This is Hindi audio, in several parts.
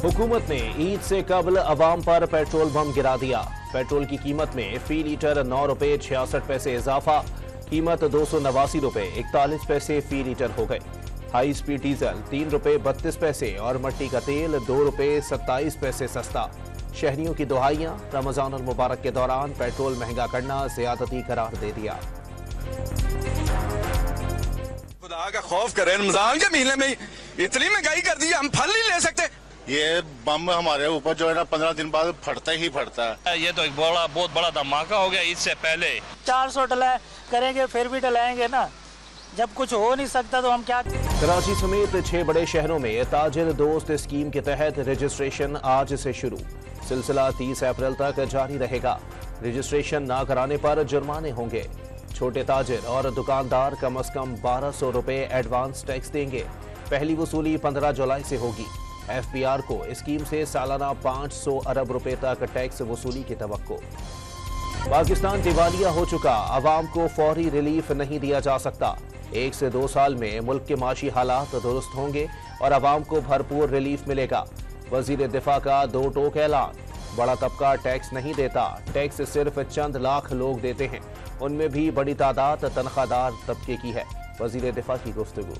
हुकूमत ने ईद से कबल अवाम पर पेट्रोल बम गिरा दिया। पेट्रोल की कीमत में फी लीटर 9 रुपये 66 पैसे इजाफा, कीमत 289 रुपये 41 पैसे फी लीटर हो गई। हाई स्पीड डीजल 3 रुपये 32 पैसे और मट्टी का तेल 2 रुपये 27 पैसे सस्ता। शहरियों की दुहाइयां, रमजान मुबारक के दौरान पेट्रोल महंगा करना ज्यादती करार दे दिया। खुदा का खौफ करें, रमजान के महीने में इतनी महंगाई कर दी, हम फल नहीं ले सकते। ये बम हमारे ऊपर जो है ना 15 दिन बाद फटता ही फटता है। ये तो एक बहुत बड़ा धमाका हो गया। इससे पहले 400 डला करेंगे, फिर भी डलाएंगे ना। जब कुछ हो नहीं सकता तो हम क्या। कराची समेत 6 बड़े शहरों में ताजिर दोस्त स्कीम के तहत रजिस्ट्रेशन आज से शुरू। सिलसिला 30 अप्रैल तक जारी रहेगा। रजिस्ट्रेशन न कराने पर जुर्माने होंगे। छोटे ताजिर और दुकानदार कम से कम 1200 रुपये एडवांस टैक्स देंगे। पहली वसूली 15 जुलाई से होगी। FBR को स्कीम से सालाना 500 अरब रुपए तक टैक्स वसूली की तवक्को। पाकिस्तान दिवालिया हो चुका, अवाम को फौरी रिलीफ नहीं दिया जा सकता। 1 से 2 साल में मुल्क के माशी हालात दुरुस्त होंगे और अवाम को भरपूर रिलीफ मिलेगा। वजीर दिफा का 2 टोक ऐलान। बड़ा तबका टैक्स नहीं देता, टैक्स सिर्फ चंद लाख लोग देते हैं, उनमें भी बड़ी तादाद तनख्वाहदार तबके की है। वजीर दिफा की गुफ्तगू।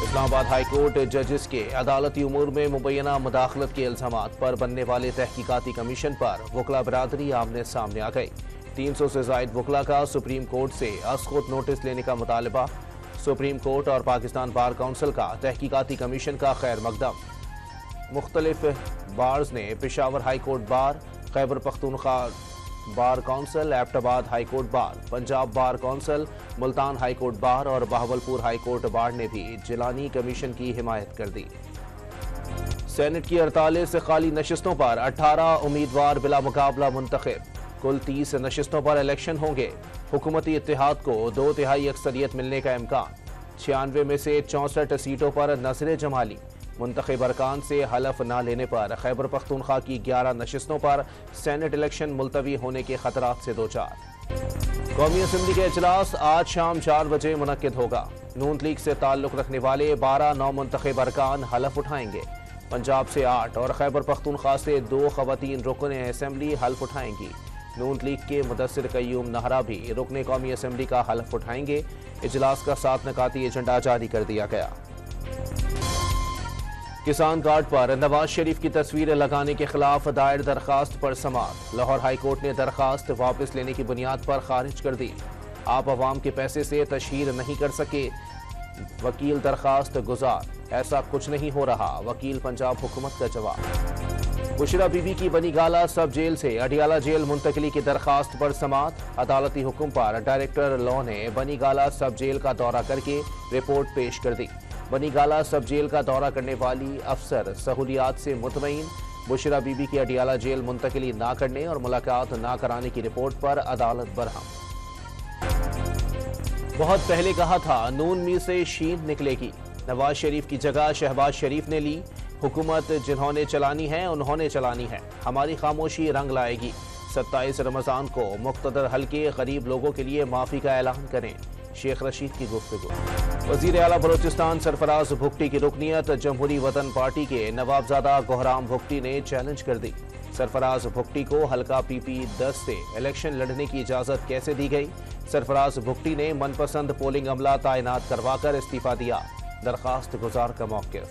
इस्लामाबाद हाई कोर्ट जजेस के अदालती उमूर में मुबैना मुदाखलत के इल्जामात पर बनने वाले तहकीकाती कमीशन पर वकला बरादरी आमने सामने आ गई। 300 से जायद वकला का सुप्रीम कोर्ट से अस्कोट नोटिस लेने का मुतालबा। सुप्रीम कोर्ट और पाकिस्तान बार काउंसिल का तहकीकाती कमीशन का खैर मकदम। मुख्तलिफ बार्स ने Peshawar high court bar, Khyber Pakhtunkhwa bar council, Abbottabad high court bar, Punjab bar council, Multan high court bar और बहावलपुर हाई कोर्ट बार ने भी जिलानी कमीशन की हिमायत कर दी। सेनेट की 48 खाली नशिस्तों पर 18 उम्मीदवार बिला मुकाबला मुंतखब। कुल 30 नशिस्तों पर इलेक्शन होंगे। हुकूमती इत्तेहाद को 2 तिहाई अक्सरियत मिलने का इम्कान। 96 में से 64 सीटों पर नजर जमाली। मुंतखब अरकान से हलफ न लेने पर खैबर पख्तूनख्वा की 11 नशिस्तों पर सेनेट इलेक्शन मुलतवी होने के खतरात से 2 चार। कौमी असम्बली के इजलास आज शाम 4 बजे मुनक्किद होगा। नून लीग से ताल्लुक रखने वाले 12 नौमुंतखब अरकान हलफ उठाएंगे। पंजाब से 8 और खैबर पख्तूनख्वा से 2 खवातीन रुकन असम्बली हल्फ उठाएंगी। नून लीग के मुदस्सिर कय्यूम नहरा भी रुकन कौमी असम्बली का हल्फ उठाएंगे। इजलास का 7 नकाती एजेंडा जारी कर दिया गया। किसान कार्ड पर नवाज शरीफ की तस्वीर लगाने के खिलाफ दायर दरखास्त पर समाअत। लाहौर हाई कोर्ट ने दरखास्त वापस लेने की बुनियाद पर खारिज कर दी। आप अवाम के पैसे से तशहीर नहीं कर सके, वकील दरखास्त गुजार। ऐसा कुछ नहीं हो रहा, वकील पंजाब हुकूमत का जवाब। बुशरा बीबी की बनी गाला सब जेल से अडियाला जेल मुंतकली की दरखास्त पर समाअत। अदालती हुक्म पर डायरेक्टर लॉ ने बनी गाला सब जेल का दौरा करके रिपोर्ट पेश कर दी। बनी गाला सब जेल का दौरा करने वाली अफसर सहूलियात से मुतमईन। बुशरा बीबी की अडियाला जेल मुंतकली ना करने और मुलाकात ना कराने की रिपोर्ट पर अदालत बरहम। बहुत पहले कहा था नून में से शीन निकलेगी, नवाज शरीफ की जगह शहबाज शरीफ ने ली। हुकूमत जिन्होंने चलानी है उन्होंने चलानी है, हमारी खामोशी रंग लाएगी। 27 रमजान को मुख्तदर हल्के गरीब लोगों के लिए माफी का ऐलान करें, शेख रशीद की गुफ्तगू। वजीर आला बलोचिस्तान सरफराज भुगटी की रुकनियत जमहूरी वतन पार्टी के नवाबजादा गोहराम भुगटी ने चैलेंज कर दी। सरफराज भुगटी को हल्का PP10 से इलेक्शन लड़ने की इजाजत कैसे दी गई? सरफराज भुगटी ने मनपसंद पोलिंग अमला तैनात करवाकर इस्तीफा दिया। दरखास्त गुजार का मौक़िफ़।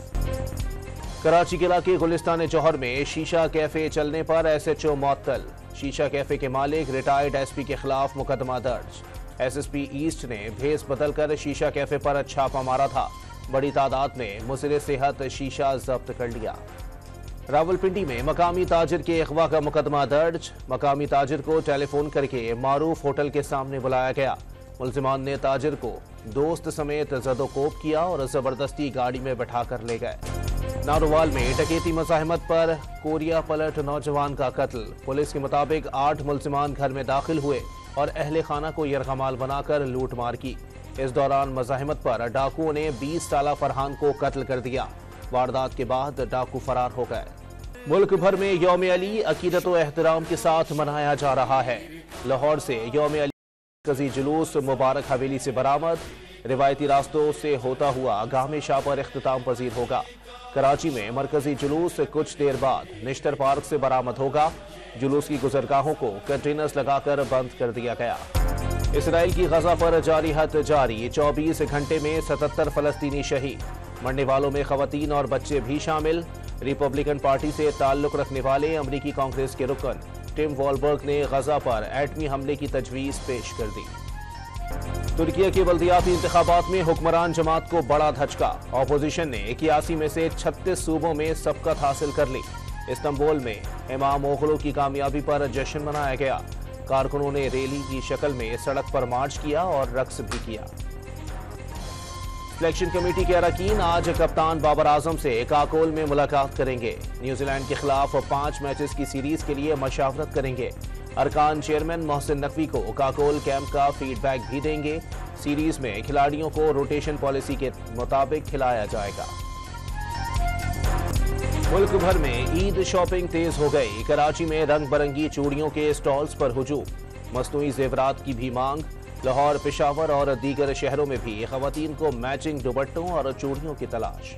कराची के इलाके गुलिस्तान जौहर में शीशा कैफे चलने पर SHO मुअत्तल। शीशा कैफे के मालिक रिटायर्ड SP के खिलाफ मुकदमा दर्ज। SSP ईस्ट ने भेस बदलकर शीशा कैफे पर छापा मारा था। बड़ी तादाद में मुज़िर सेहत शीशा जब्त कर लिया। रावलपिंडी में मकामी ताजिर के अगवा का मुकदमा दर्ज। मकामी ताजिर को टेलीफोन करके मारूफ होटल के सामने बुलाया गया। मुल्जिमान ने ताजिर को दोस्त समेत जदोकोब किया और जबरदस्ती गाड़ी में बैठा कर ले गए। नारोवाल में डकैती मज़ाहमत पर कोरिया पलट नौजवान का कत्ल। पुलिस के मुताबिक 8 मुल्जिमान घर में दाखिल हुए और अहले खाना को यरगमाल बनाकर लूट मार की। इस दौरान मज़ाहमत पर डाकुओं ने 20 साला फरहान को कत्ल कर दिया। वारदात के बाद डाकू फरार हो गए। मुल्क भर में यौम अली अकीदत व एहतराम के साथ मनाया जा रहा है। लाहौर से यौम अली मरकज़ी जुलूस मुबारक हवेली से बरामद। रिवायती रास्तों से होता हुआ गामे शाह पर इख्तिताम पजीर होगा। कराची में मरकजी जुलूस कुछ देर बाद निश्तर पार्क से बरामद होगा। जुलूस की गुजरगाहों को कंटेनर्स लगाकर बंद कर दिया गया। इसराइल की गजा पर जारी हद जारी, 24 घंटे में 77 फलस्तीनी शहीद, मरने वालों में खवातीन और बच्चे भी शामिल। रिपब्लिकन पार्टी से ताल्लुक रखने वाले अमरीकी कांग्रेस के रुकन टिम वॉलबर्ग ने गजा पर एटमी हमले की तजवीज पेश कर दी। तुर्की के बल्दियाती इंतखाबात में हुक्मरान जमात को बड़ा धचका, ऑपोजिशन ने 81 में से 36 सूबों में सबकत हासिल कर ली। इस्तांबुल में इमाम ओगलो की कामयाबी पर जश्न मनाया गया। कारकुनों ने रैली की शक्ल में सड़क पर मार्च किया और रक्स भी किया। सिलेक्शन कमेटी के अरकान आज कप्तान बाबर आजम से काकोल में मुलाकात करेंगे। न्यूजीलैंड के खिलाफ 5 मैचेस की सीरीज के लिए मशावरत करेंगे। अरकान चेयरमैन मोहसिन नकवी को काकोल कैंप का फीडबैक भी देंगे। सीरीज में खिलाड़ियों को रोटेशन पॉलिसी के मुताबिक खिलाया जाएगा। मुल्क भर में ईद शॉपिंग तेज हो गई। कराची में रंग बरंगी चूड़ियों के स्टॉल्स पर हुजूम, मसनूई जेवरात की भी मांग। लाहौर, पेशावर और दीगर शहरों में भी खवातीन को मैचिंग दुपट्टों और चूड़ियों की तलाश।